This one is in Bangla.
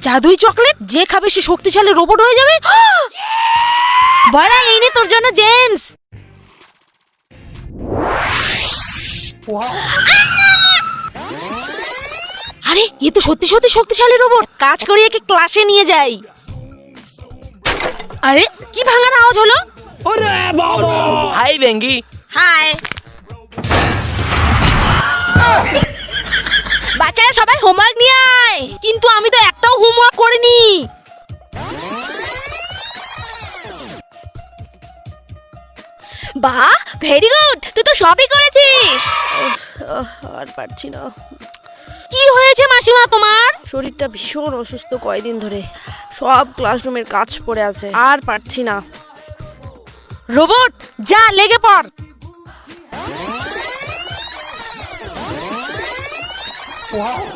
জাদুই চকলেট, যে খাবে সে শক্তিশালী রোবট হয়ে যাবে। বড়া, এই নে তোর জন্য জেমস। আরে এ তো সত্যি সত্যি শক্তিশালী রোবট। কাজ করি, একে ক্লাসে নিয়ে যাই। আরে কি ভাঙার আওয়াজ হলো? হাই ভেঙ্গি। হাই। বাচ্চারা সবাই হোমওয়ার্ক নিয়ে আয়। কিন্তু আমি তো একটাও হোমওয়ার্ক করিনি। বাহ, ভেরি গুড, তুই তো সবই করেছিস। আর পারছি না। কি হয়েছে মাসিমা তোমার? শরীরটা ভীষণ অসুস্থ কয়দিন ধরে। সব ক্লাসরুমের কাজ পড়ে আছে, আর পারছি না। রোবট, যা লেগে পড়।